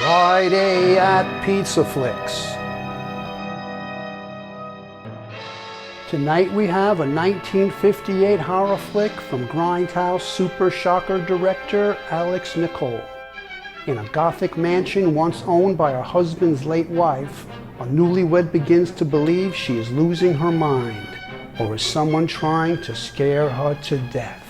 Friday at Pizza Flicks. Tonight we have a 1958 horror flick from Grindhouse Super Shocker director Alex Nicol. In a gothic mansion once owned by her husband's late wife, a newlywed begins to believe she is losing her mind, or is someone trying to scare her to death.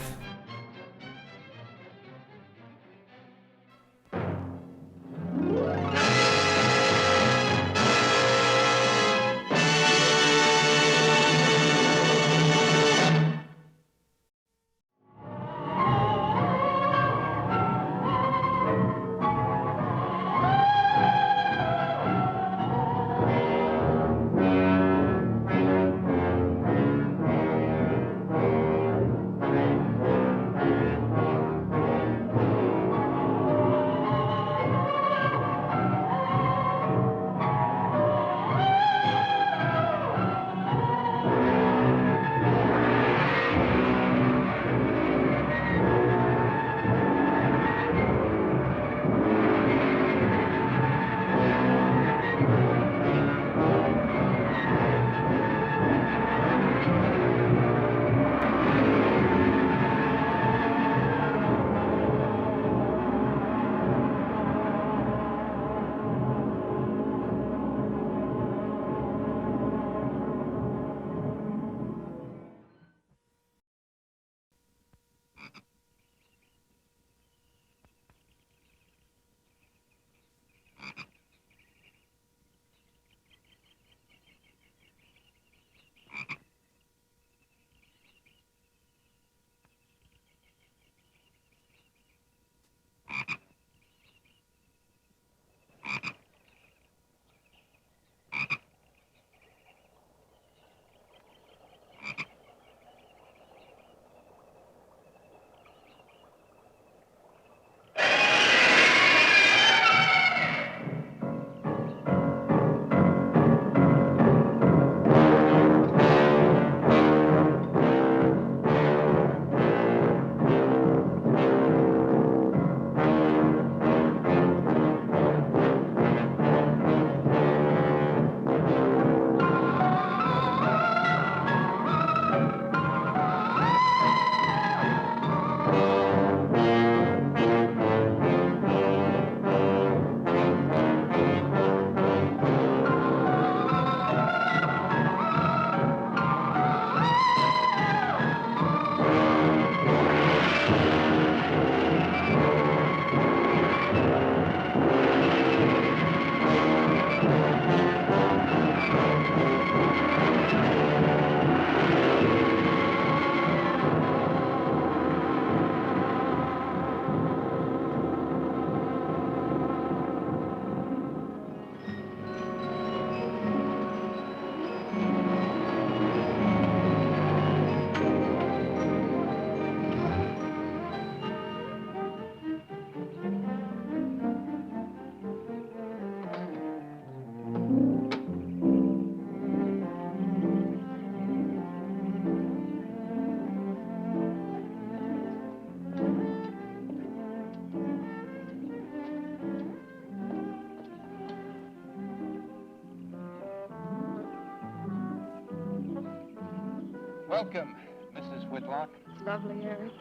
Welcome, Mrs. Whitlock. Lovely, Eerie.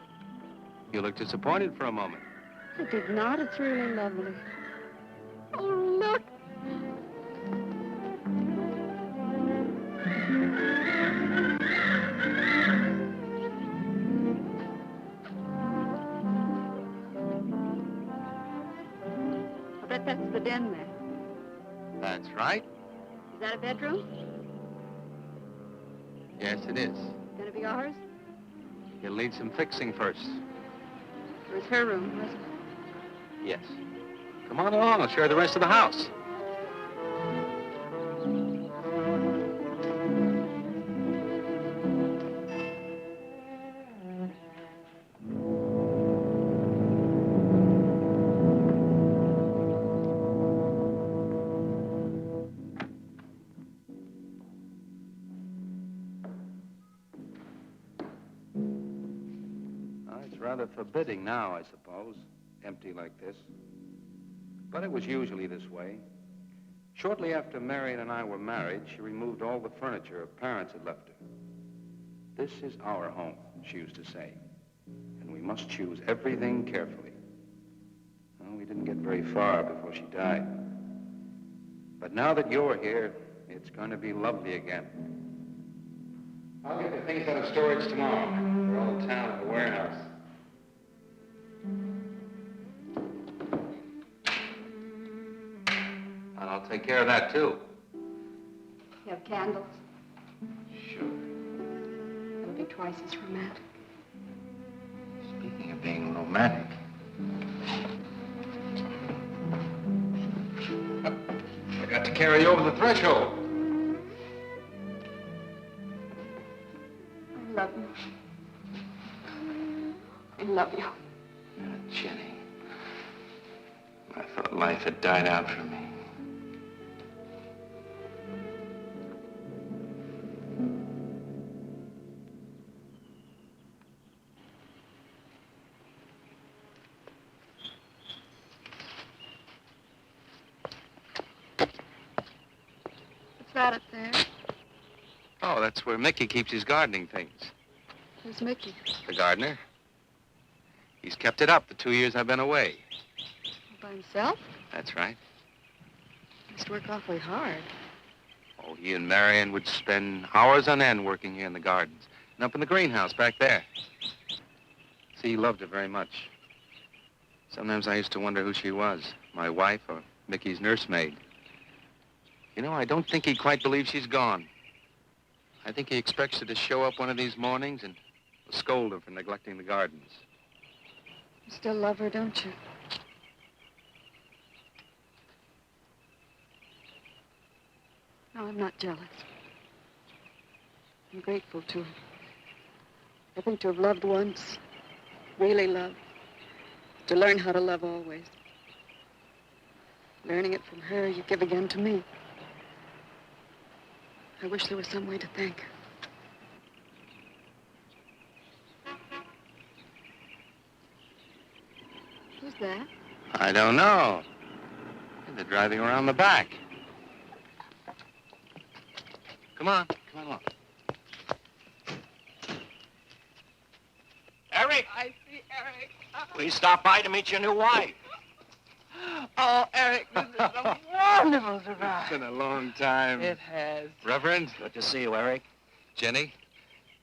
You look disappointed for a moment. I did not. It's really lovely. Oh, look. I bet that's the den there. That's right. Is that a bedroom? Yes, it is. Gonna be ours? You'll need some fixing first. Or is her room, wasn't it? Yes. Come on along. I'll show you the rest of the house. Rather forbidding now, I suppose. Empty like this. But it was usually this way. Shortly after Marion and I were married, she removed all the furniture her parents had left her. This is our home, she used to say, and we must choose everything carefully. Well, we didn't get very far before she died. But now that you're here, it's going to be lovely again. I'll get the things out of storage tomorrow. They're all down at the warehouse. And I'll take care of that, too. You have candles? Sure. It'll be twice as romantic. Speaking of being romantic. I got to carry you over the threshold. I love you. I love you. Jenny, I thought life had died out for me. What's that up there? Oh, that's where Mickey keeps his gardening things. Who's Mickey? The gardener. He's kept it up the 2 years I've been away. By himself? That's right. He must work awfully hard. Oh, he and Marion would spend hours on end working here in the gardens and up in the greenhouse back there. See, he loved her very much. Sometimes I used to wonder who she was, my wife or Mickey's nursemaid. You know, I don't think he quite believes she's gone. I think he expects her to show up one of these mornings and scold her for neglecting the gardens. You still love her, don't you? No, I'm not jealous. I'm grateful to her. I think to have loved once, really loved, to learn how to love always. Learning it from her, you give again to me. I wish there was some way to thank her. Who's that? I don't know. They're driving around the back. Come on along. Eric! I see Eric. Please stop by to meet your new wife. Oh, Eric, this is a wonderful surprise. It's been a long time. It has. Reverend, Good to see you, Eric. Jenny,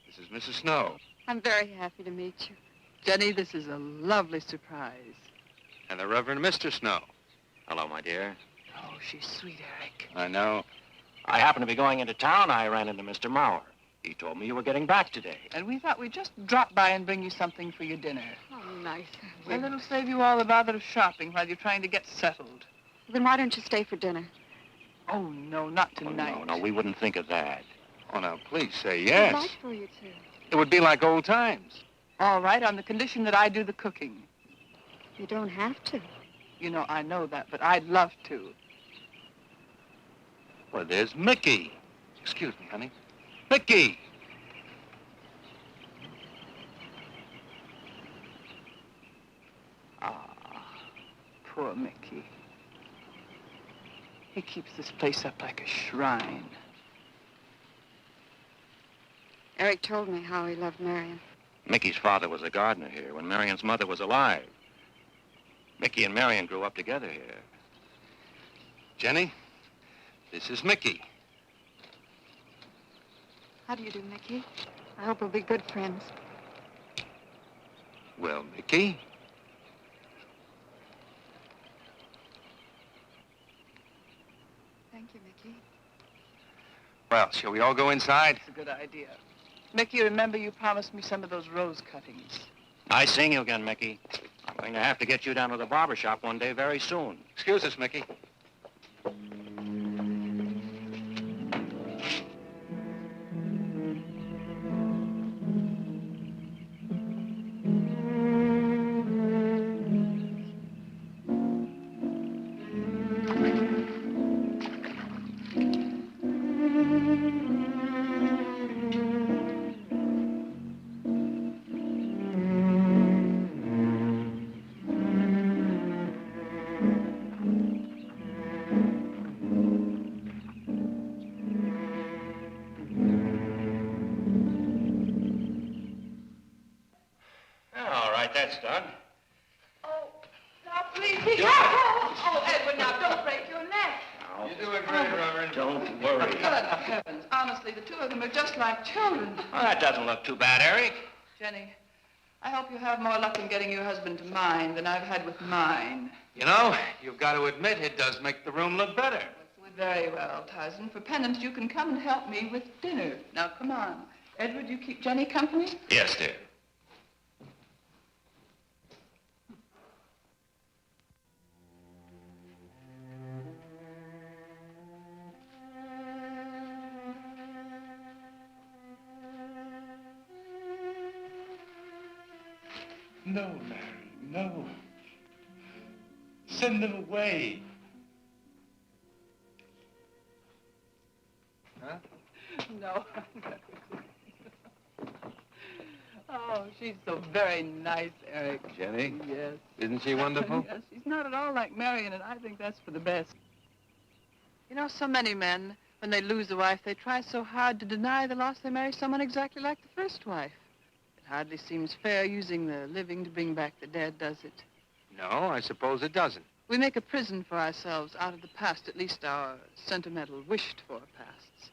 this is Mrs. Snow. I'm very happy to meet you. Jenny, this is a lovely surprise. And the Reverend Mr. Snow. Hello, my dear. Oh, she's sweet, Eric. I know. I happened to be going into town. I ran into Mr. Mauer. He told me you were getting back today. And we thought we'd just drop by and bring you something for your dinner. Oh, nice. Well, it'll save you all the bother of shopping while you're trying to get settled. Then why don't you stay for dinner? Oh, no, not tonight. Oh, no, we wouldn't think of that. Oh, now, please say I'd yes. like for you to. It would be like old times. All right, on the condition that I do the cooking. You don't have to. You know, I know that, but I'd love to. Well, there's Mickey. Excuse me, honey. Mickey! Ah, poor Mickey. He keeps this place up like a shrine. Eric told me how he loved Marion. Mickey's father was a gardener here when Marion's mother was alive. Mickey and Marion grew up together here. Jenny, this is Mickey. How do you do, Mickey? I hope we'll be good friends. Well, Mickey, Thank you, Mickey. well, shall we all go inside? It's a good idea. Mickey, remember you promised me some of those rose cuttings. Nice seeing you again, Mickey. I'm going to have to get you down to the barber shop one day very soon. Excuse us, Mickey. Be careful! Oh, Edward, now, don't break your neck. You're doing great, Reverend. Don't worry. Good heavens. Honestly, the two of them are just like children. Well, that doesn't look too bad, Eric. Jenny, I hope you have more luck in getting your husband to mine than I've had with mine. You know, you've got to admit it does make the room look better. Very well, Tyson. For penance, you can come and help me with dinner. Now, come on. Edward, you keep Jenny company? Yes, dear. No, Mary, no. Send them away. Huh? No. Oh, she's so very nice, Eric. Jenny? Yes. Isn't she wonderful? Yes, she's not at all like Marion, and I think that's for the best. You know, so many men, when they lose a wife, they try so hard to deny the loss they marry someone exactly like the first wife. It hardly seems fair using the living to bring back the dead, does it? No, I suppose it doesn't. We make a prison for ourselves out of the past, at least our sentimental, wished-for pasts.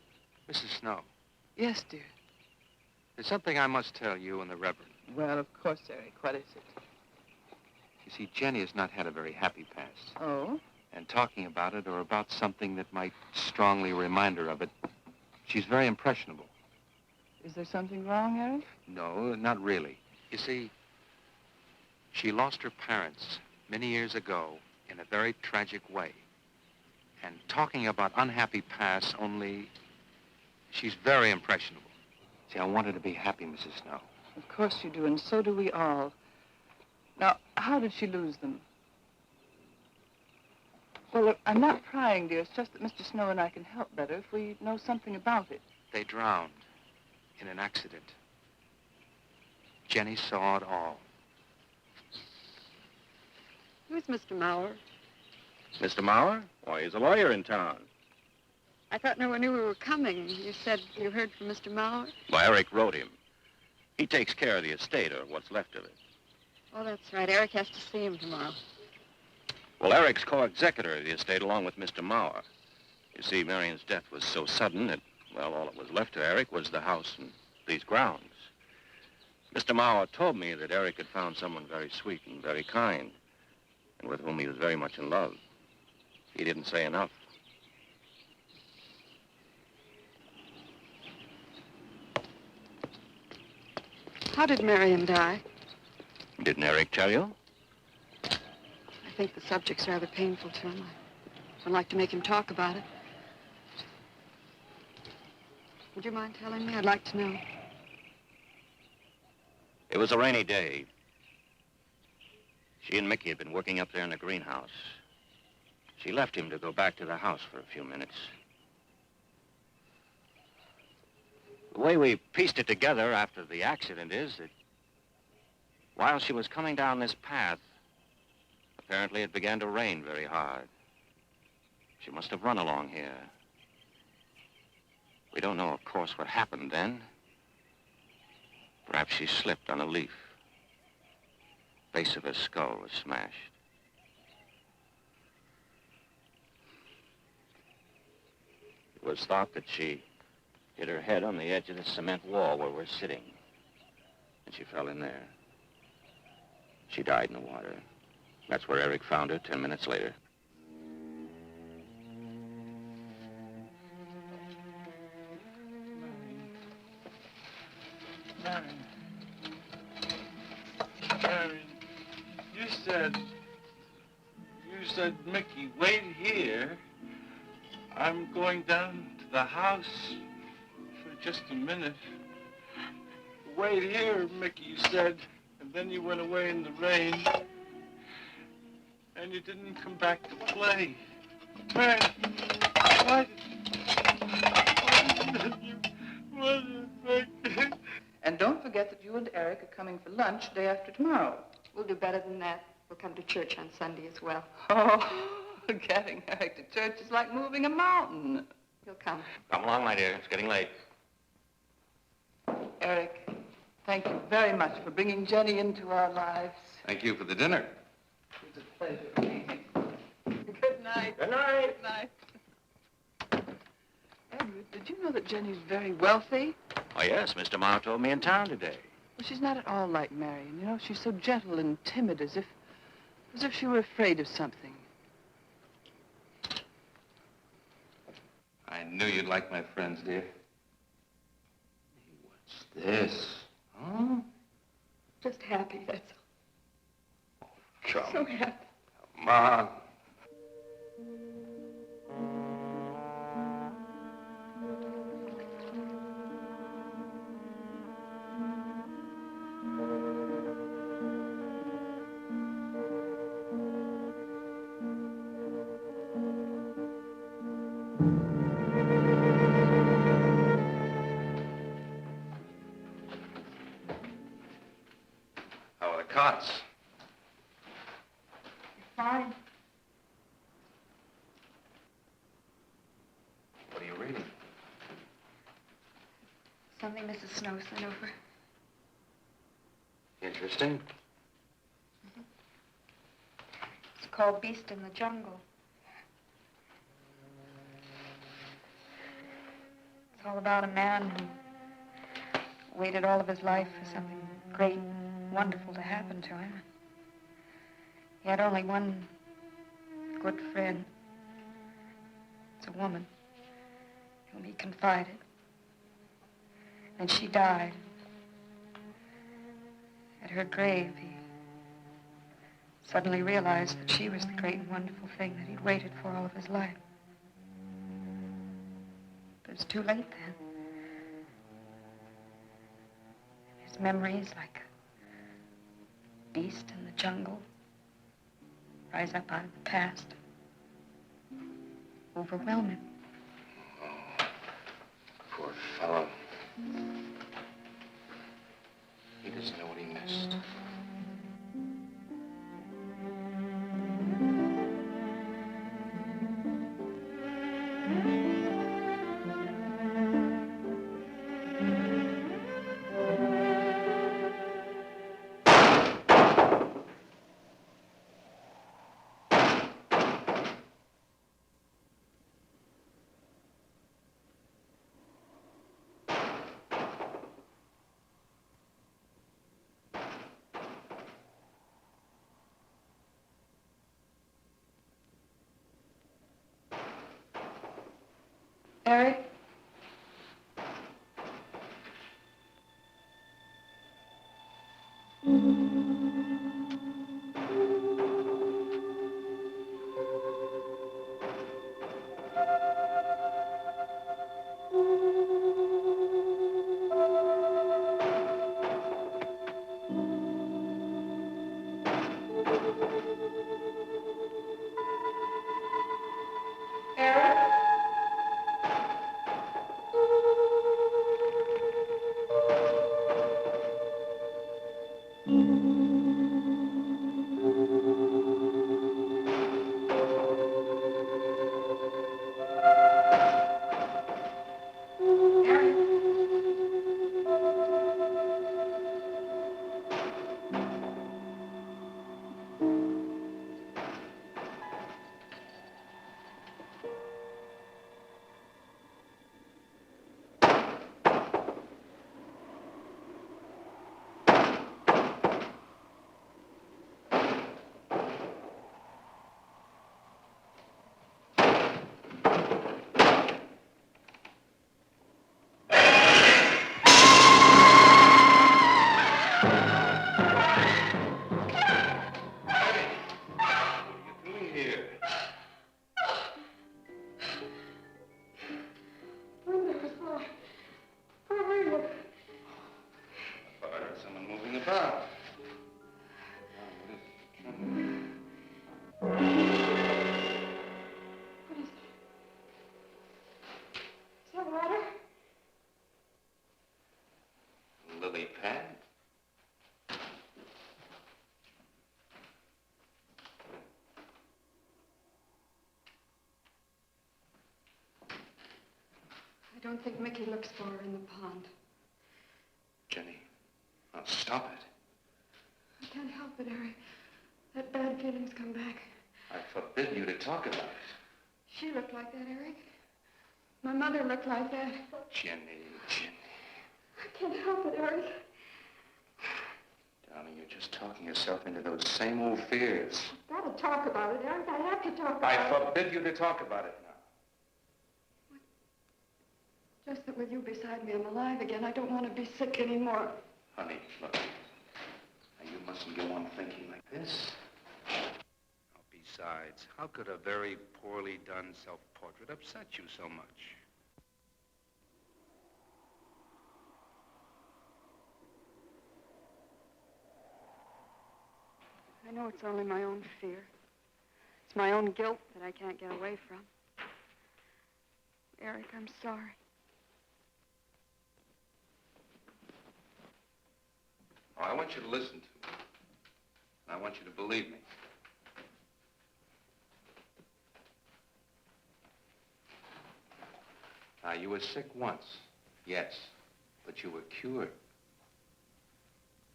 Mrs. Snow, Yes, dear. there's something I must tell you and the Reverend. Well, of course, Eric. What is it? You see, Jenny has not had a very happy past. Oh? And talking about it or about something that might strongly remind her of it, she's very impressionable. Is there something wrong, Eric? No, not really. You see, she lost her parents many years ago in a very tragic way. And talking about unhappy pasts only, she's very impressionable. See, I want her to be happy, Mrs. Snow. Of course you do, and so do we all. Now, how did she lose them? Well, look, I'm not prying, dear. It's just that Mr. Snow and I can help better if we know something about it. They drowned in an accident. Jenny saw it all. Who's Mr. Mauer? Mr. Mauer? Why, he's a lawyer in town. I thought no one knew we were coming. You said you heard from Mr. Mauer? Well, Eric wrote him. He takes care of the estate, or what's left of it. Oh, that's right. Eric has to see him tomorrow. Well, Eric's co-executor of the estate along with Mr. Mauer. You see, Marion's death was so sudden that, well, all that was left to Eric was the house and these grounds. Mr. Mauer told me that Eric had found someone very sweet and very kind, and with whom he was very much in love. He didn't say enough. How did Marion die? Didn't Eric tell you? I think the subject's rather painful to him. I don't like to make him talk about it. Would you mind telling me? I'd like to know. It was a rainy day. She and Mickey had been working up there in the greenhouse. She left him to go back to the house for a few minutes. The way we pieced it together after the accident is that while she was coming down this path, apparently it began to rain very hard. She must have run along here. We don't know, of course, what happened then. Perhaps she slipped on a leaf. Base of her skull was smashed. It was thought that she hit her head on the edge of the cement wall where we're sitting. And she fell in there. She died in the water. That's where Eric found her 10 minutes later. Marion, you said, Mickey, wait here. I'm going down to the house for just a minute. Wait here, Mickey, you said, and then you went away in the rain, and you didn't come back to play. Marion, why did you... And don't forget that you and Eric are coming for lunch day after tomorrow. We'll do better than that. We'll come to church on Sunday as well. Oh, getting Eric to church is like moving a mountain. He'll come. Come along, my dear. It's getting late. Eric, thank you very much for bringing Jenny into our lives. Thank you for the dinner. It was a pleasure. night. Good night. Good night. Edward, did you know that Jenny's very wealthy? Oh, yes, Mr. Mauer told me in town today. Well, she's not at all like Marion. You know, she's so gentle and timid, as if she were afraid of something. I knew you'd like my friends, dear. Hey, what's this? Huh? Just happy, that's all. Chum. So happy. Come on. How are the cots? Fine. What are you reading? Something Mrs. Snow sent over. Interesting. It's called Beast in the Jungle. It's all about a man who waited all of his life for something great, wonderful to happen to him. He had only one good friend. It's a woman whom he confided. And she died. At her grave, he suddenly realized that she was the great and wonderful thing that he'd waited for all of his life. But it was too late then. His memories, like a beast in the jungle, rise up out of the past, overwhelm him. Oh, poor fellow. He doesn't know what he missed. Eric? I don't think Mickey looks for her in the pond. Jenny, now stop it. I can't help it, Harry. That bad feeling's come back. I forbid you to talk about it. She looked like that, Eric. My mother looked like that. Jenny. I can't help it, Eric. Darling, you're just talking yourself into those same old fears. I've got to talk about it, Eric. I have to talk about I it. forbid you to talk about it now. Just that with you beside me, I'm alive again. I don't want to be sick anymore. Honey, look. Now, you mustn't go on thinking like this. Besides, how could a very poorly done self-portrait upset you so much? I know it's only my own fear. It's my own guilt that I can't get away from. Eric, I'm sorry. Oh, I want you to listen to me. And I want you to believe me. Now, you were sick once, yes, but you were cured.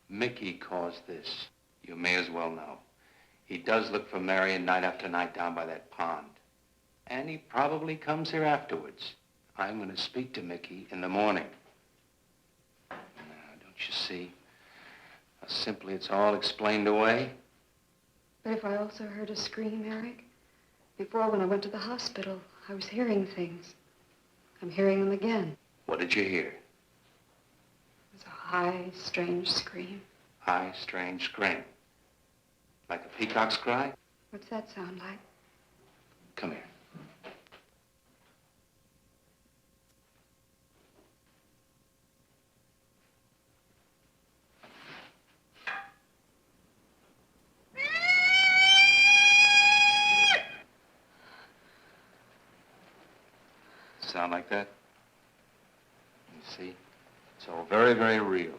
Mickey caused this. You may as well know. He does look for Marion night after night down by that pond. And he probably comes here afterwards. I'm going to speak to Mickey in the morning. Now, don't you see? How simply it's all explained away? But if I also heard a scream, Eric, before when I went to the hospital, I was hearing things. I'm hearing them again. What did you hear? It was a high, strange scream. High, strange scream. Like a peacock's cry? What's that sound like? Come here. Sound like that? You see? It's all very, very real.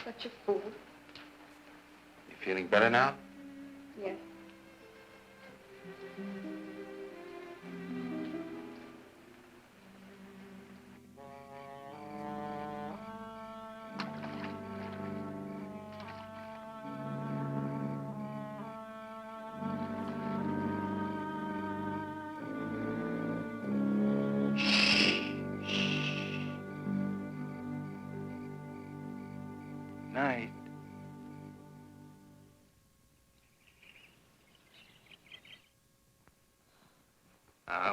Such a fool. You feeling better now? Yes. Night.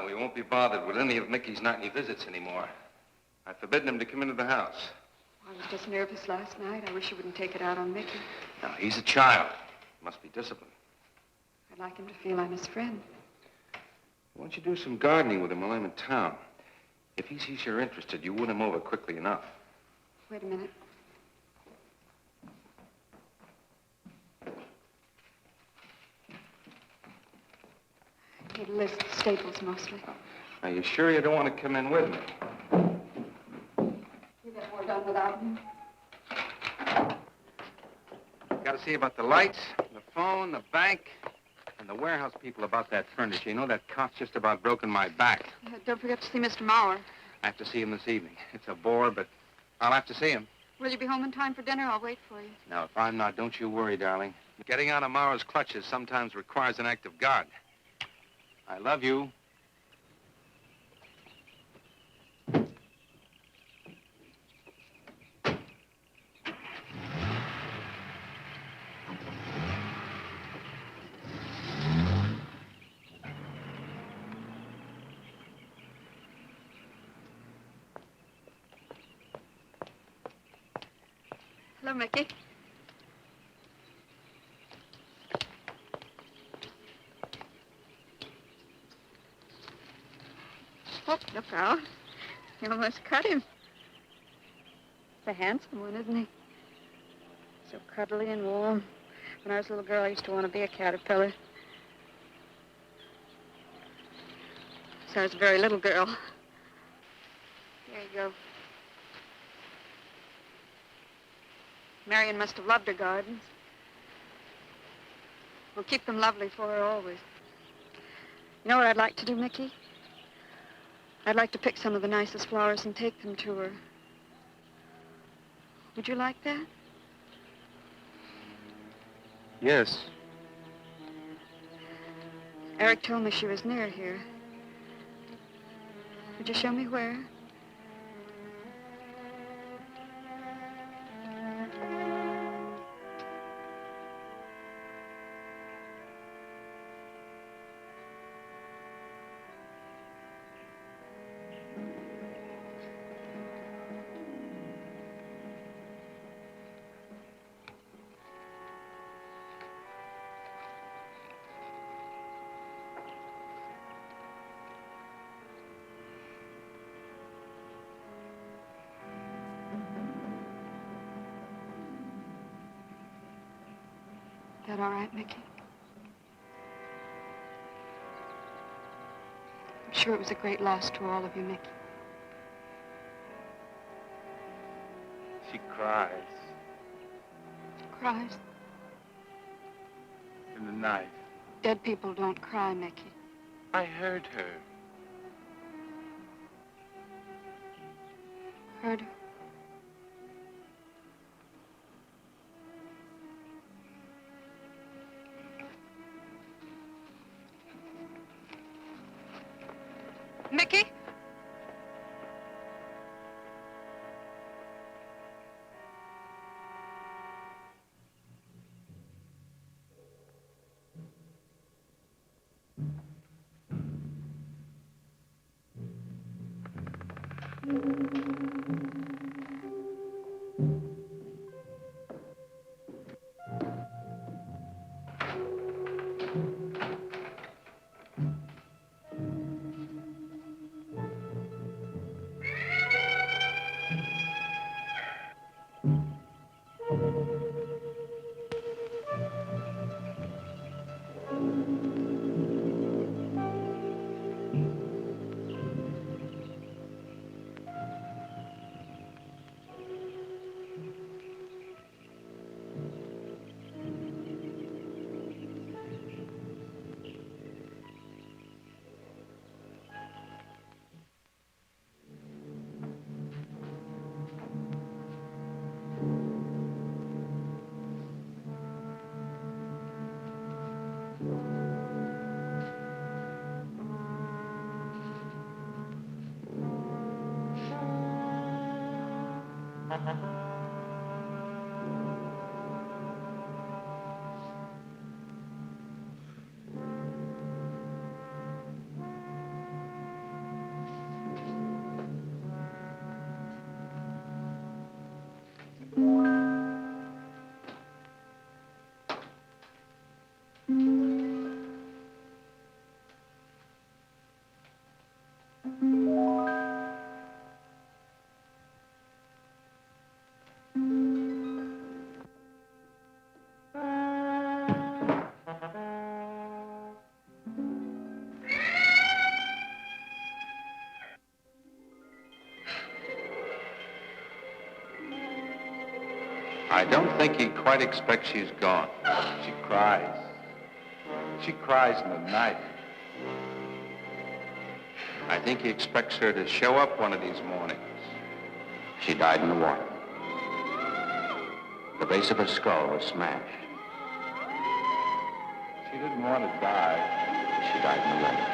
We won't be bothered with any of Mickey's nightly visits anymore. I've forbidden him to come into the house. I was just nervous last night. I wish you wouldn't take it out on Mickey. Now, he's a child. Must be disciplined. I'd like him to feel I'm his friend. Why don't you do some gardening with him while I'm in town? If he sees you're interested, you win him over quickly enough. Wait a minute. I need a list of staples mostly. Are you sure you don't want to come in with me? You get more done without me. Got to see about the lights, the phone, the bank, and the warehouse people about that furniture. You know, that cop's just about broken my back. Don't forget to see Mr. Mauer. I have to see him this evening. It's a bore, but I'll have to see him. Will you be home in time for dinner? I'll wait for you. Now, if I'm not, don't you worry, darling. Getting out of Mauer's clutches sometimes requires an act of God. I love you. Hello, Mickey. Oh, look out. You almost cut him. It's a handsome one, isn't he? So cuddly and warm. When I was a little girl, I used to want to be a caterpillar. So I was a very little girl. Here you go. Marion must have loved her gardens. We'll keep them lovely for her always. You know what I'd like to do, Mickey? I'd like to pick some of the nicest flowers and take them to her. Would you like that? Yes. Eric told me she was near here. Would you show me where? Is that all right, Mickey? I'm sure it was a great loss to all of you, Mickey. She cries Cries? in the night. Dead people don't cry, Mickey. I heard her. Heard her? Mickey? I don't think he quite expects she's gone. She cries. She cries in the night. I think he expects her to show up one of these mornings. She died in the water. The base of her skull was smashed. She didn't want to die. She died in the water.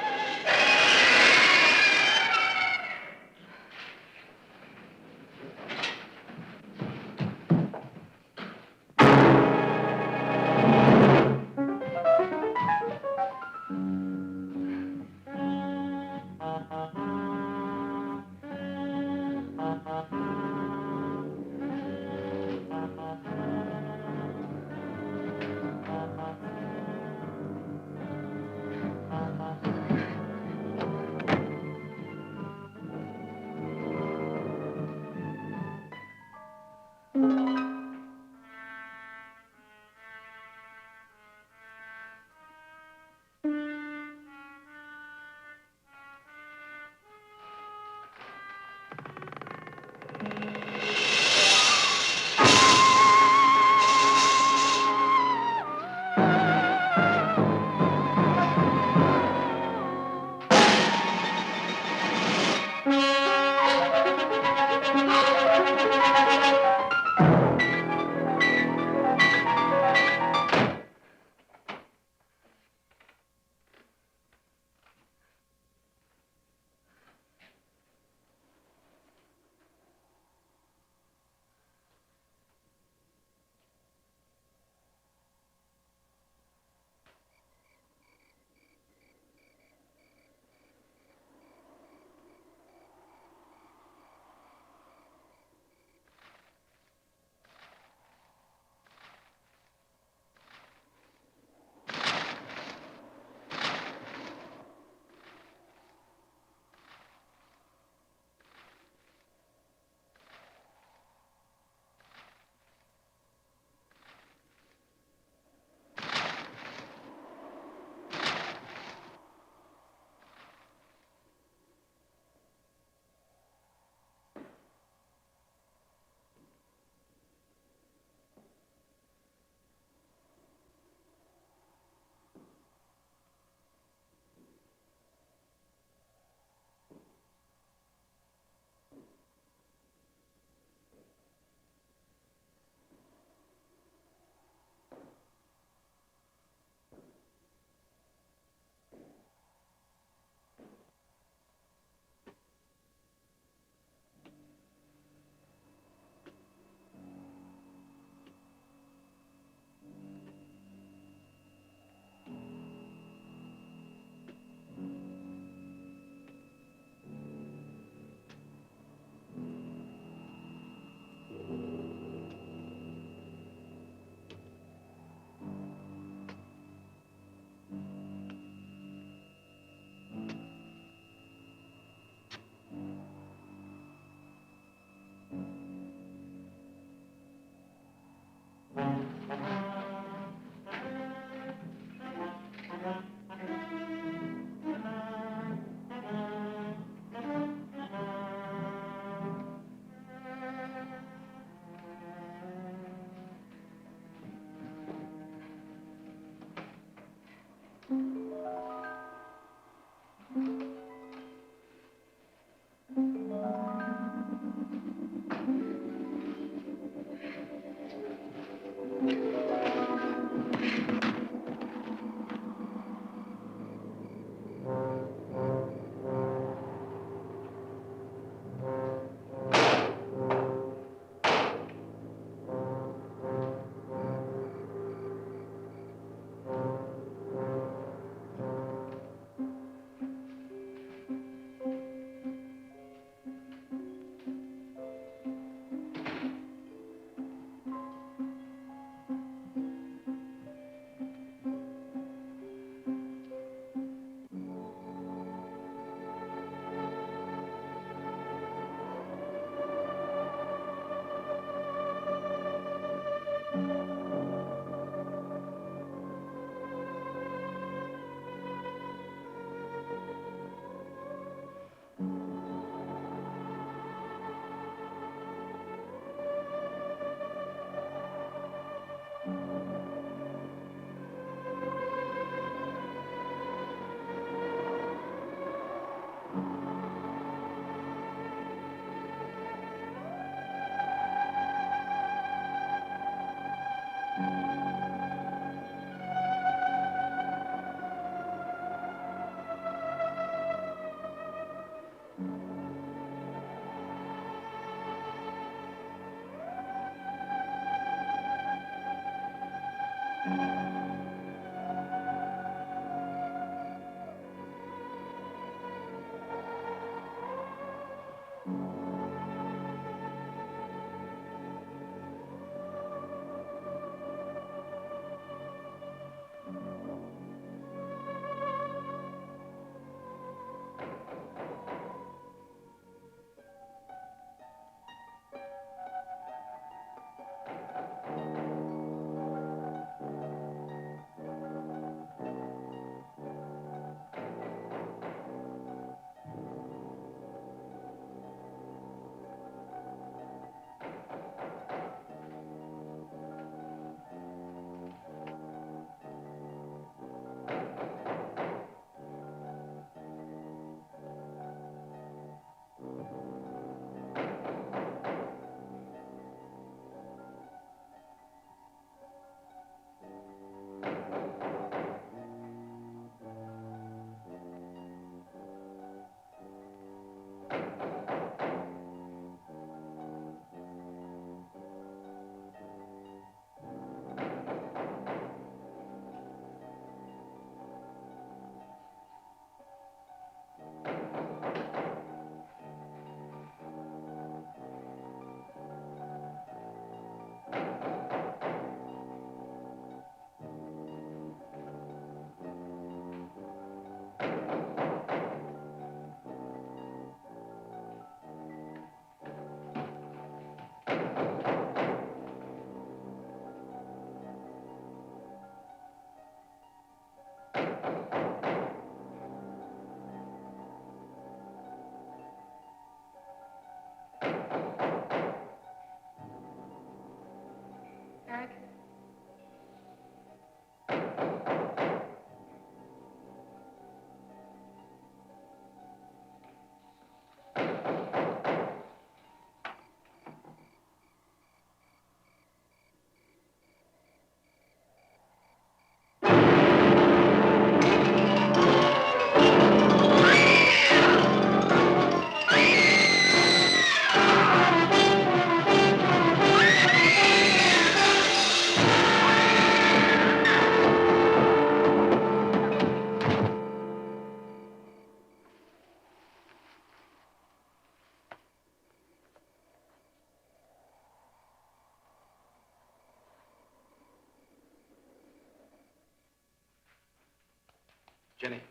Jenny.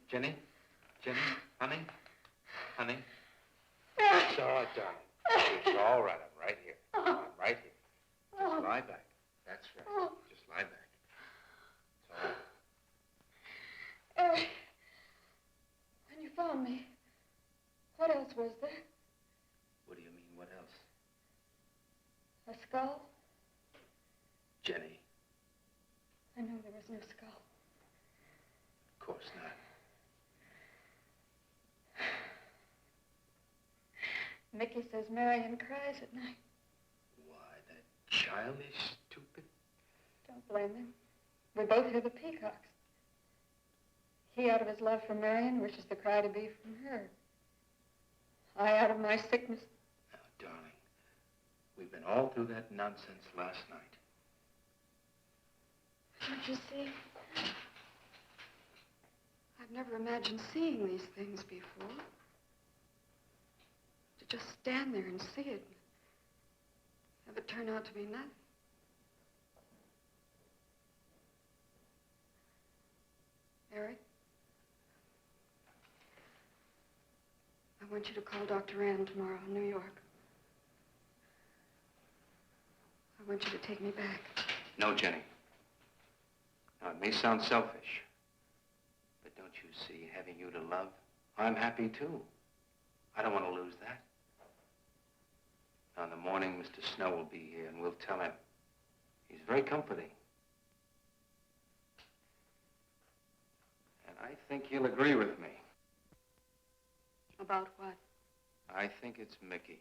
Jenny? Jenny? Honey? Honey? It's all right, darling. It's all right. I'm right here. I'm right here. Just lie back. That's right. Just lie back. It's all right. was there? What do you mean, what else? A skull? Jenny, I know there was no skull. of course not. Mickey says Marion cries at night. Why, that childish, stupid... Don't blame him. We both hear the peacocks. He, out of his love for Marion, wishes the cry to be from her. I, out of my sickness. Now, darling, we've been all through that nonsense last night. Don't you see? I've never imagined seeing these things before. To just stand there and see it. Have it turn out to be nothing. Eric? I want you to call Dr. Ann tomorrow in New York. I want you to take me back. No, Jenny. Now, it may sound selfish, but don't you see, having you to love, I'm happy too. I don't want to lose that. Now, in the morning, Mr. Snow will be here, and we'll tell him. He's very comforting. And I think he'll agree with me. About what? I think it's Mickey.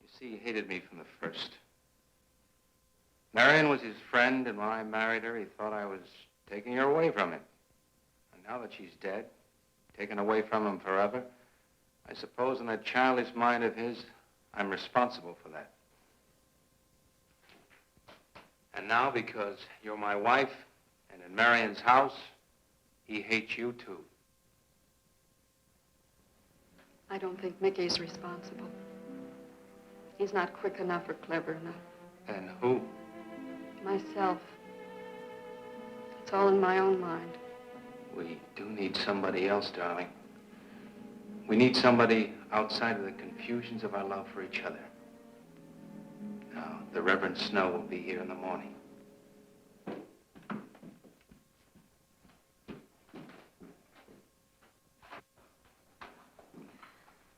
You see, he hated me from the first. Marion was his friend, and when I married her, he thought I was taking her away from him. And now that she's dead, taken away from him forever, I suppose in that childish mind of his, I'm responsible for that. And now, because you're my wife, and in Marion's house, he hates you too. I don't think Mickey's responsible. He's not quick enough or clever enough. And who? Myself. It's all in my own mind. We do need somebody else, darling. We need somebody outside of the confusions of our love for each other. Now, the Reverend Snow will be here in the morning.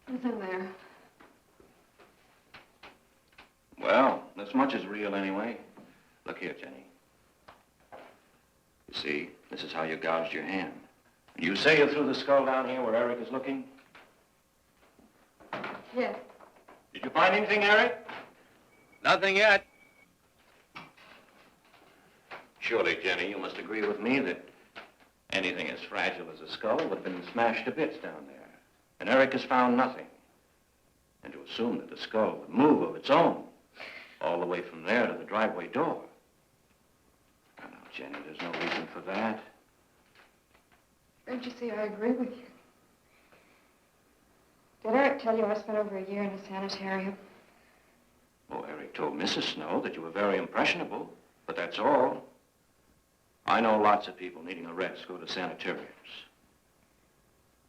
Who's in there? Well, this much is real anyway. Look here, Jenny. You see, this is how you gouged your hand. You say you threw the skull down here where Eric is looking? Yes. Did you find anything, Eric? Nothing yet. Surely, Jenny, you must agree with me that anything as fragile as a skull would have been smashed to bits down there. And Eric has found nothing. And to assume that the skull would move of its own, all the way from there to the driveway door. Now, Jenny, there's no reason for that. Don't you see, I agree with you. Did Eric tell you I spent over a year in a sanitarium? Oh, Eric told Mrs. Snow that you were very impressionable, but that's all. I know lots of people needing a rest go to sanitariums.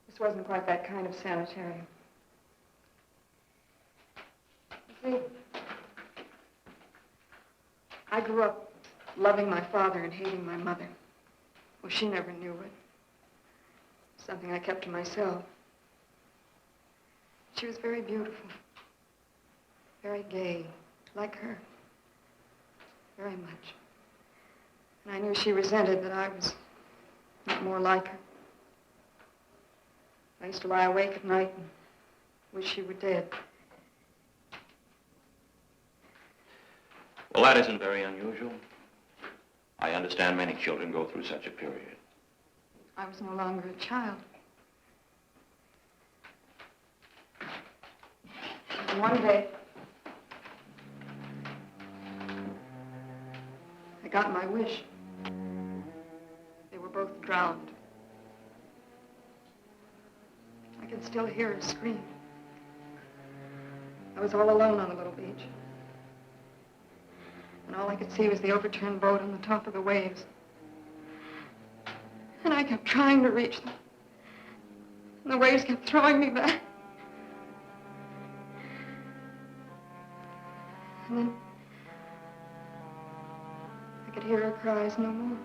This wasn't quite that kind of sanitarium. You see, I grew up loving my father and hating my mother. Well, she never knew it. Something I kept to myself. She was very beautiful. Very gay, like her. Very much. And I knew she resented that I was not more like her. I used to lie awake at night and wish she were dead. Well, that isn't very unusual. I understand many children go through such a period. I was no longer a child. And one day, I got my wish. They were both drowned. I can still hear her scream. I was all alone on the little beach. And all I could see was the overturned boat on the top of the waves. And I kept trying to reach them. And the waves kept throwing me back. And then I could hear her cries no more.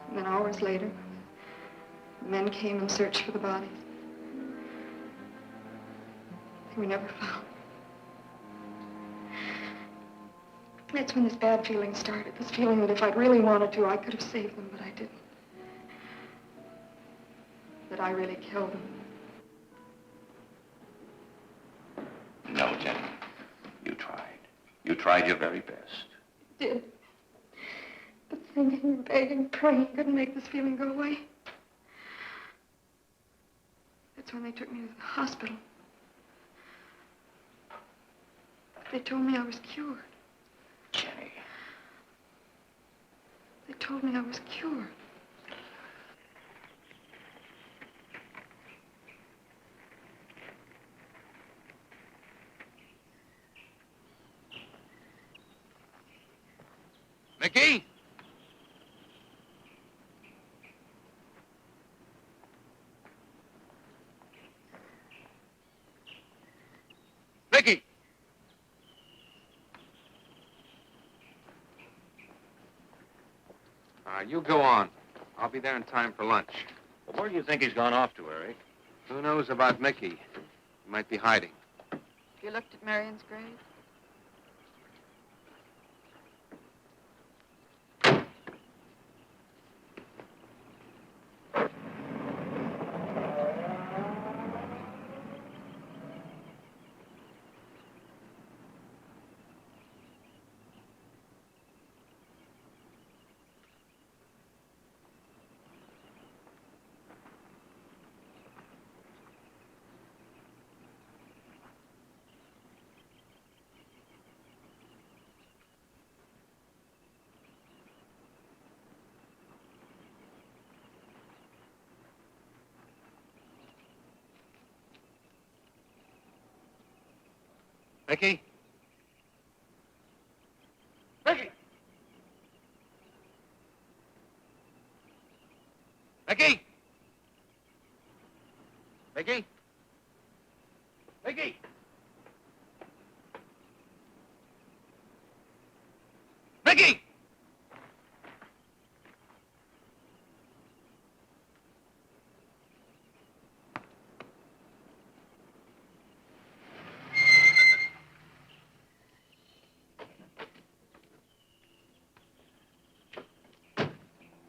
And then hours later, The men came and searched for the bodies. They were never found. That's when this bad feeling started. This feeling that if I'd really wanted to, I could have saved them, but I didn't. That I really killed them. No, Jenny. You tried. You tried your very best. I did. But thinking, begging, praying couldn't make this feeling go away. That's when they took me to the hospital. They told me I was cured. Jenny. They told me I was cured. Mickey? Mickey! You go on. I'll be there in time for lunch. Well, where do you think he's gone off to, Eric? Who knows about Mickey? He might be hiding. You looked at Marion's grave? Mickey? Mickey! Mickey! Mickey? Mickey! Mickey!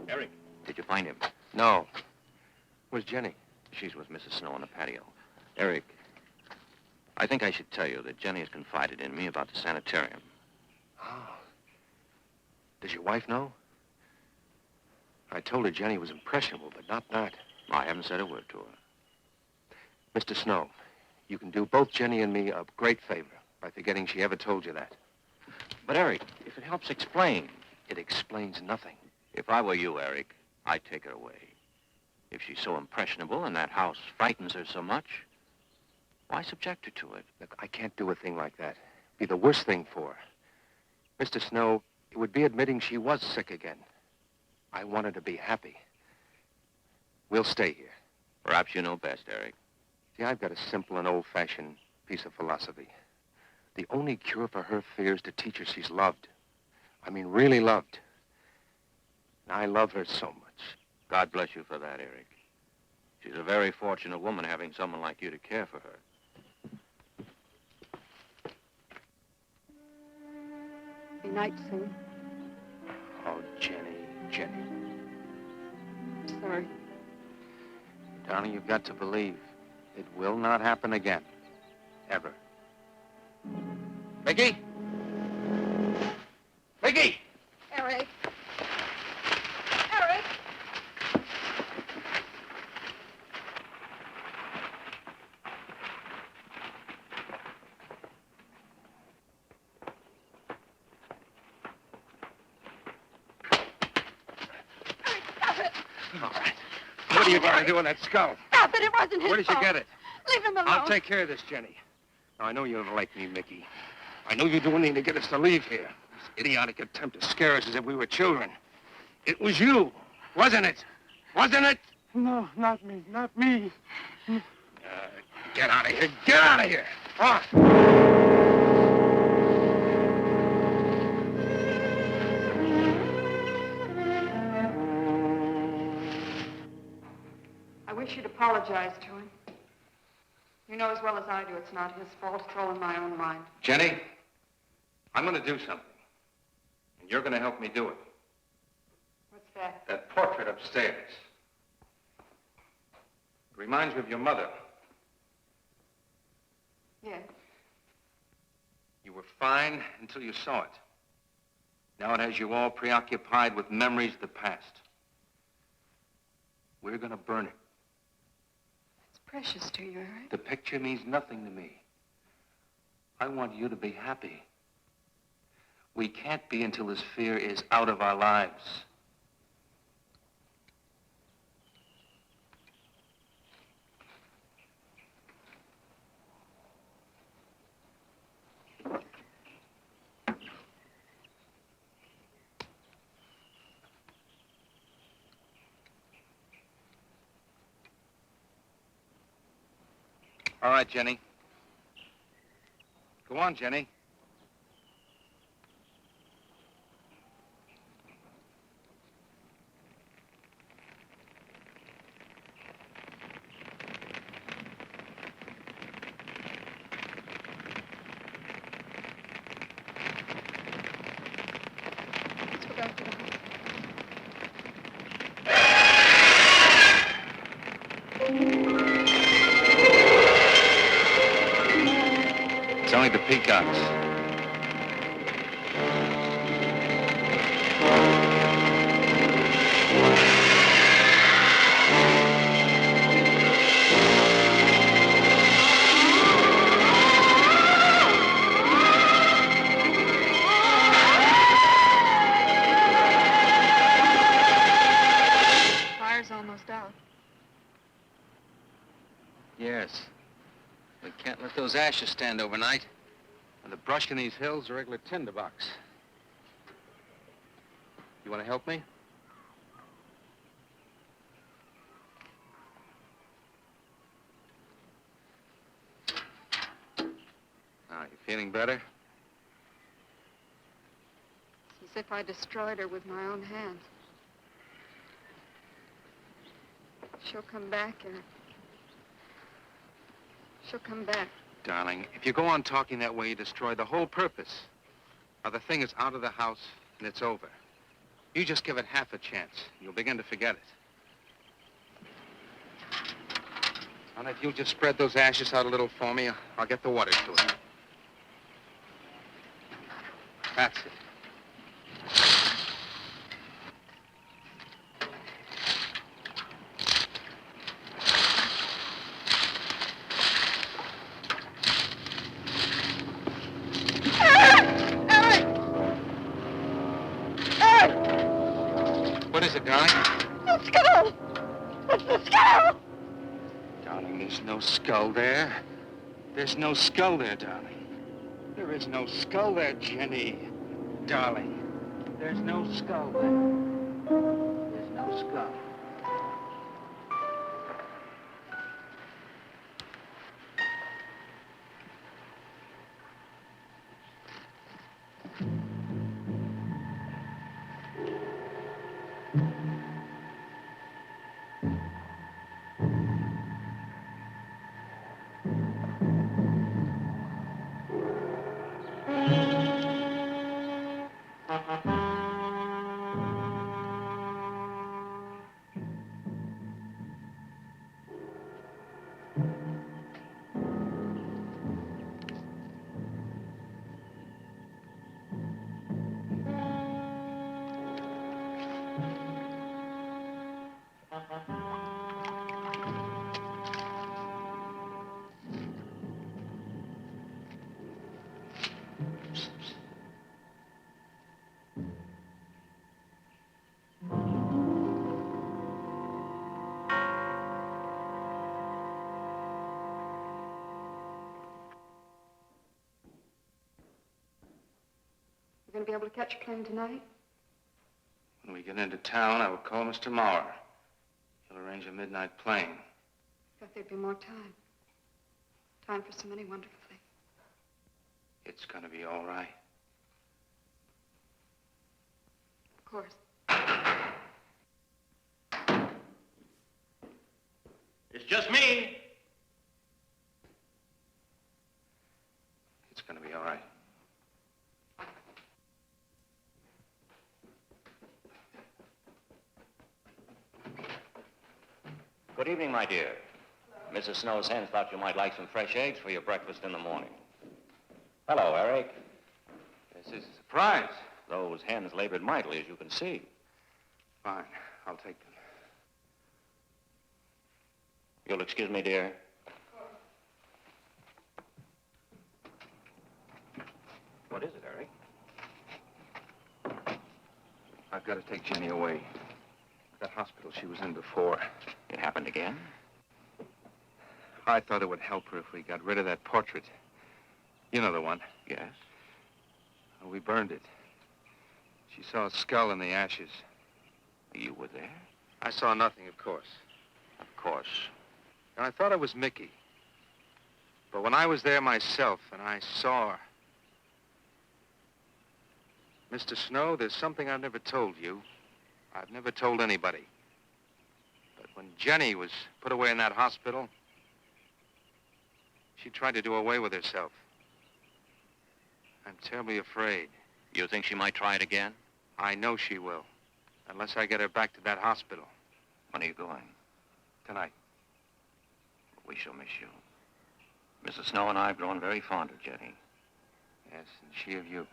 Eric, did you find him? No. Where's Jenny? She's with Mrs. Snow on the patio. Eric, I think I should tell you that Jenny has confided in me about the sanitarium. Oh. Does your wife know? I told her Jenny was impressionable, but not that. I haven't said a word to her. Mr. Snow, you can do both Jenny and me a great favor by forgetting she ever told you that. But, Eric, if it helps explain. It explains nothing. If I were you, Eric, I'd take her away. If she's so impressionable and that house frightens her so much, why subject her to it? Look, I can't do a thing like that. It'd be the worst thing for her. Mr. Snow, it would be admitting she was sick again. I want her to be happy. We'll stay here. Perhaps you know best, Eric. See, I've got a simple and old-fashioned piece of philosophy. The only cure for her fear is to teach her she's loved. I mean, really loved. And I love her so much. God bless you for that, Eric. She's a very fortunate woman having someone like you to care for her. Good night, Sue. Oh, Jenny, Jenny. I'm sorry. Darling, you've got to believe it will not happen again. Ever. Mickey? Mickey! Eric. Eric! Stop it! All right. What are you going to do with that skull? Stop it! It wasn't his Where did you fault. get it? Leave him alone. I'll take care of this, Jenny. Now, I know you don't like me, Mickey. I know you do anything to get us to leave here. This idiotic attempt to scare us as if we were children. It was you, wasn't it? Wasn't it? No, not me, not me. Get out of here. Get out of here. On. wish you'd apologize to him. You know as well as I do it's not his fault. It's all in my own mind. Jenny, I'm going to do something. And you're going to help me do it. What's that? That portrait upstairs. It reminds me of your mother. Yes. You were fine until you saw it. Now it has you all preoccupied with memories of the past. We're going to burn it. It's precious to you, Eric. The picture means nothing to me. I want you to be happy. We can't be until this fear is out of our lives. All right, Jenny. Go on, Jenny. Let's go back to the house. It's only the peacocks. Fire's almost out. Yes. We can't let those ashes stand overnight. And the brush in these hills is a regular tinderbox. You want to help me? Now, you feeling better? It's as if I destroyed her with my own hands. She'll come back, Eric. She'll come back. Darling, if you go on talking that way, you destroy the whole purpose. Now, the thing is out of the house, and it's over. You just give it half a chance. You'll begin to forget it. And if you'll just spread those ashes out a little for me, I'll get the water to it. That's it. What is it, darling? The skull! It's the skull! Darling, there's no skull there. There's no skull there, darling. There is no skull there, Jenny. Darling, there's no skull there. There's no skull. You going to be able to catch a plane tonight? When we get into town, I will call Mr. Maurer. He'll arrange a midnight plane. Thought there'd be more time. Time for so many wonderful things. It's gonna be all right. Of course. It's just me. It's gonna be all right. Good evening, my dear. Mrs. Snow's hens thought you might like some fresh eggs for your breakfast in the morning. Hello, Eric. This is a surprise. Those hens labored mightily, as you can see. Fine, I'll take them. You'll excuse me, dear? What is it, Eric? I've got to take Jenny away. That hospital she was in before. It happened again? I thought it would help her if we got rid of that portrait. You know the one. Yes. Well, we burned it. She saw a skull in the ashes. You were there? I saw nothing, of course. Of course. And I thought it was Mickey. But when I was there myself and I saw her... Mr. Snow, there's something I've never told you. I've never told anybody. But when Jenny was put away in that hospital, she tried to do away with herself. I'm terribly afraid. You think she might try it again? I know she will. Unless I get her back to that hospital. When are you going? Tonight. We shall miss you. Mrs. Snow and I have grown very fond of Jenny. Yes, and she of you.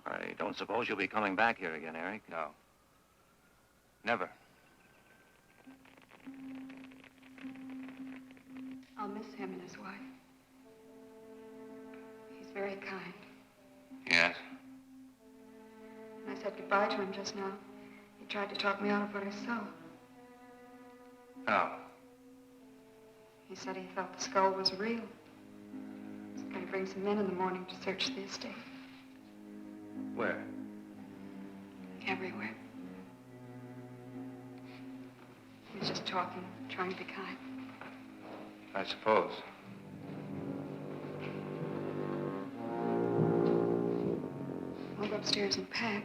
I don't suppose you'll be coming back here again, Eric? No. Never. I'll miss him and his wife. He's very kind. Yes? When I said goodbye to him just now, he tried to talk me out of what I saw. Oh. He said he thought the skull was real. He's going to bring some men in the morning to search the estate. Where? Everywhere. He was just talking, trying to be kind. I suppose. I'll go upstairs and pack.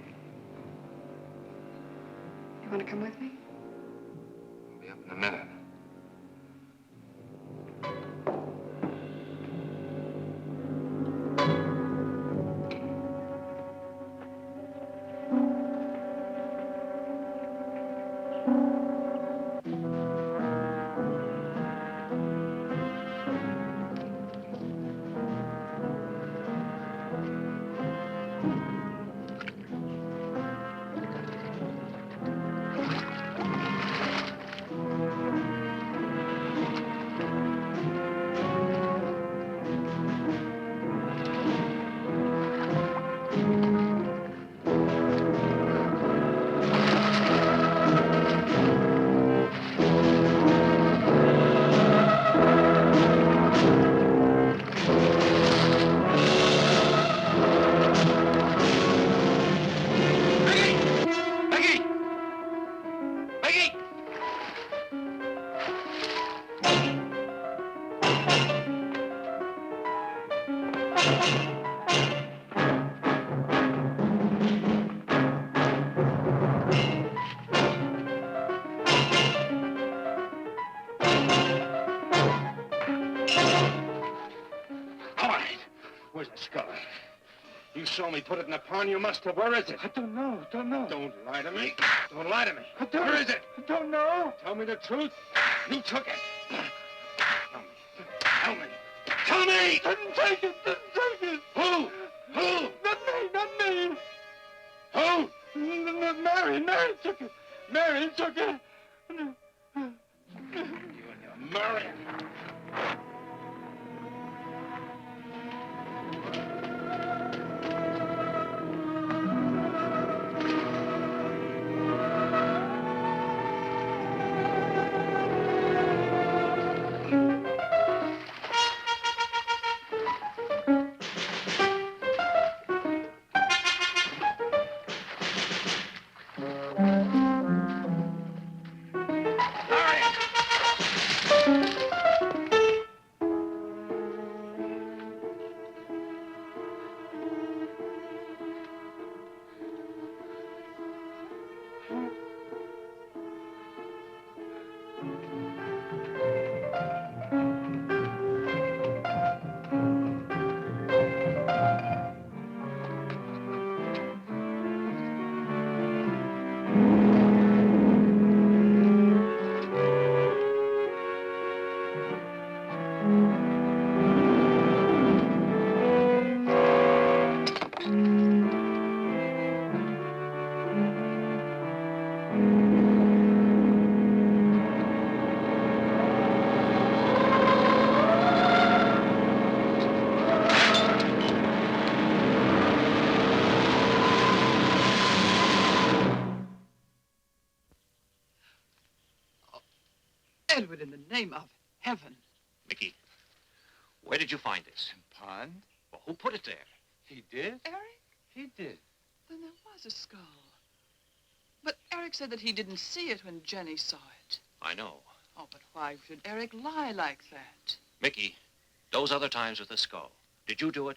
You want to come with me? I'll be up in a minute. You saw me put it in the pond. You must have. Where is it? I don't know. Don't lie to me. Don't lie to me. Where is it? I don't know. Tell me the truth. You took it. Tell me. Tell me! Didn't take it. Who? Not me. Who? Mary took it. Mary took it. You and your Mary. Edward, in the name of heaven. Mickey, where did you find this? Pond? Well, who put it there? He did? Eric? He did. Then there was a skull. But Eric said that he didn't see it when Jenny saw it. I know. Oh, but why should Eric lie like that? Mickey, those other times with the skull, did you do it?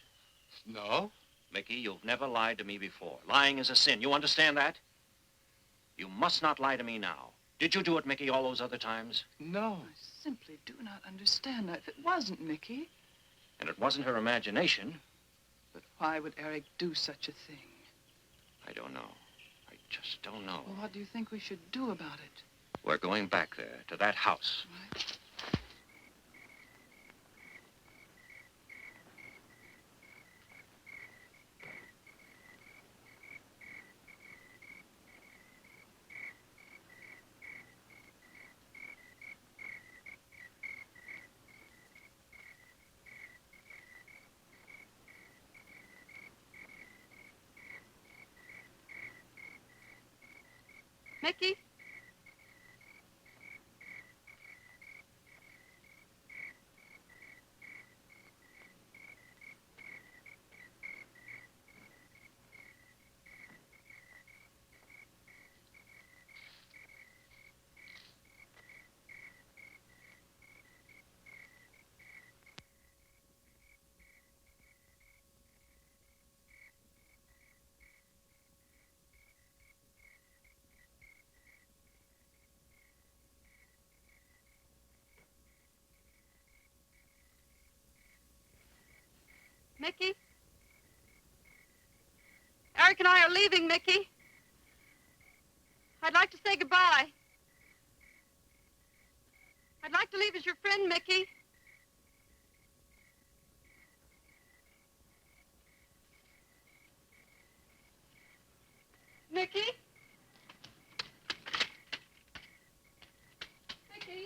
No. Mickey, you've never lied to me before. Lying is a sin. You understand that? You must not lie to me now. Did you do it, Mickey, all those other times? No. I simply do not understand that. If it wasn't Mickey, And it wasn't her imagination. but why would Eric do such a thing? I don't know. I just don't know. Well, what do you think we should do about it? We're going back there, to that house. Right? Mickey? Mickey? Eric and I are leaving, Mickey. I'd like to say goodbye. I'd like to leave as your friend, Mickey. Mickey? Mickey?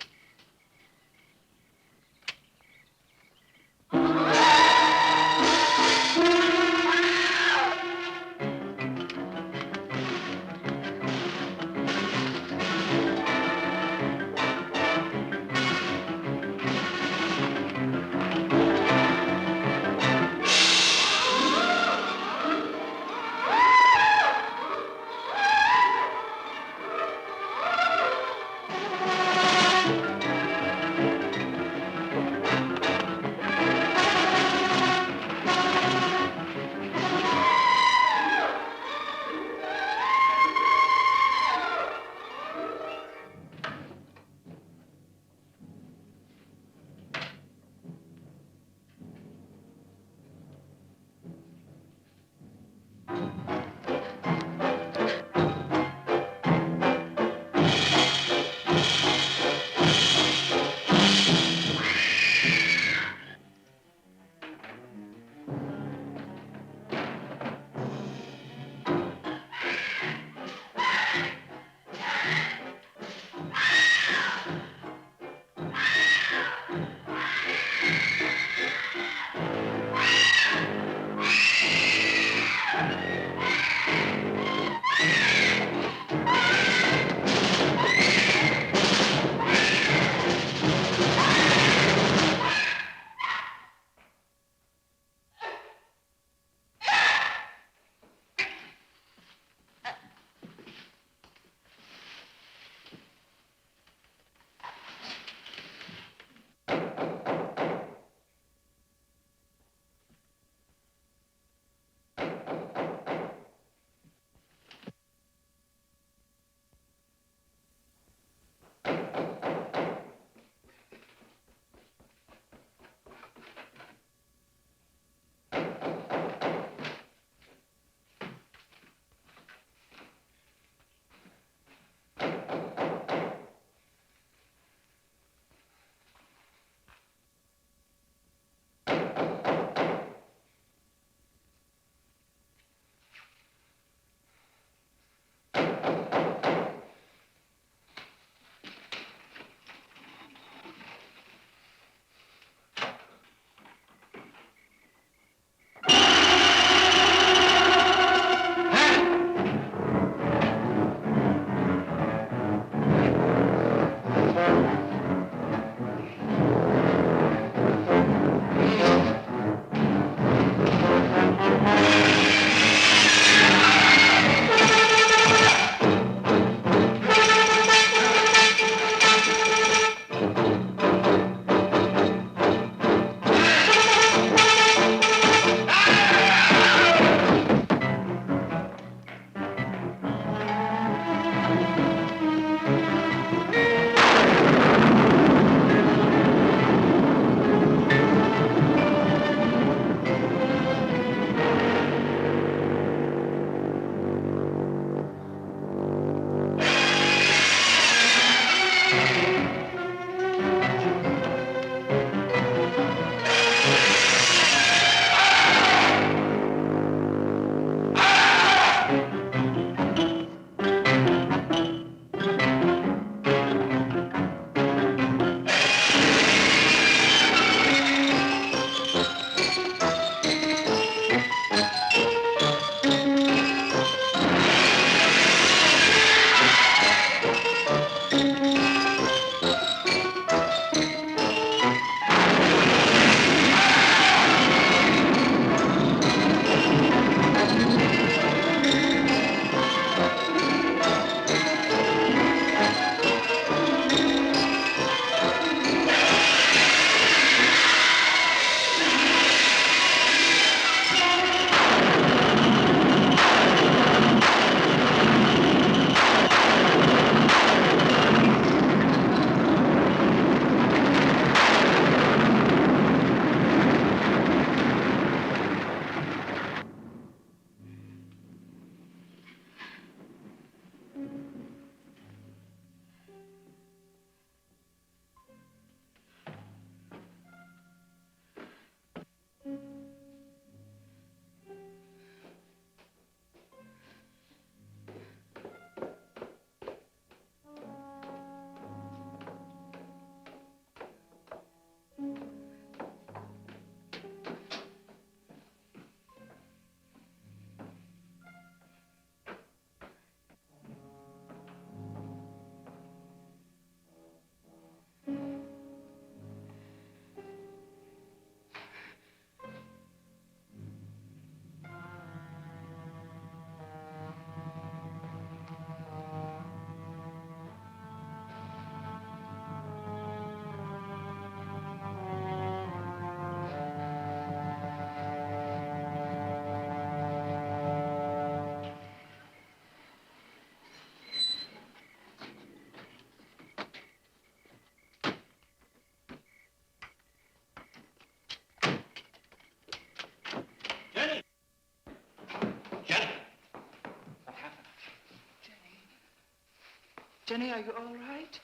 Jenny, are you all right?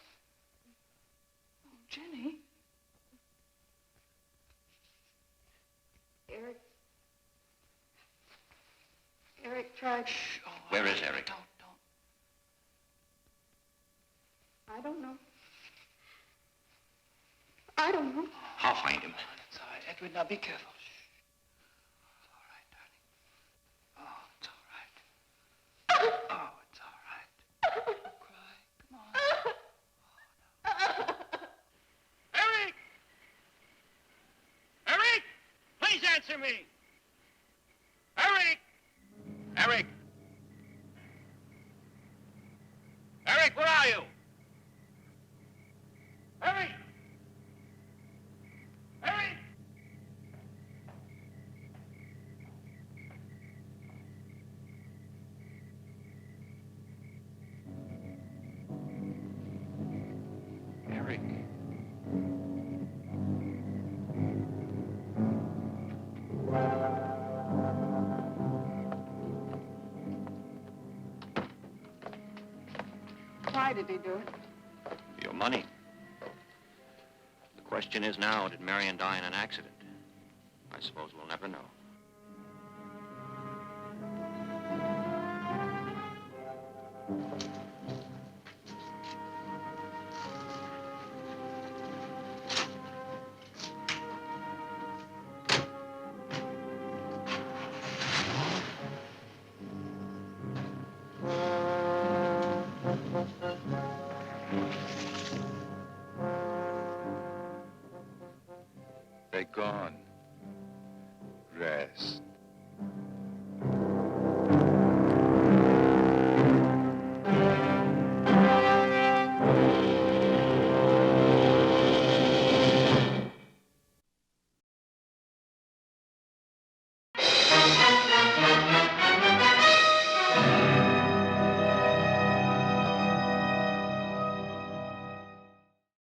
Oh, Jenny. Eric tried... Shh. Oh, Where is Eric? Don't. I don't know. I don't know. I'll find him. It's all right, Edward. Now be careful. Shh. It's all right, darling. Oh, it's all right. Oh, it's all right. Don't cry. Come on. Eric! Eric! Please answer me! Eric! Eric! Eric, where are you? Eric! Eric! Eric. Why did he do it? Your money. The question is now, did Marion die in an accident? I suppose we'll never know. They're gone. Rest.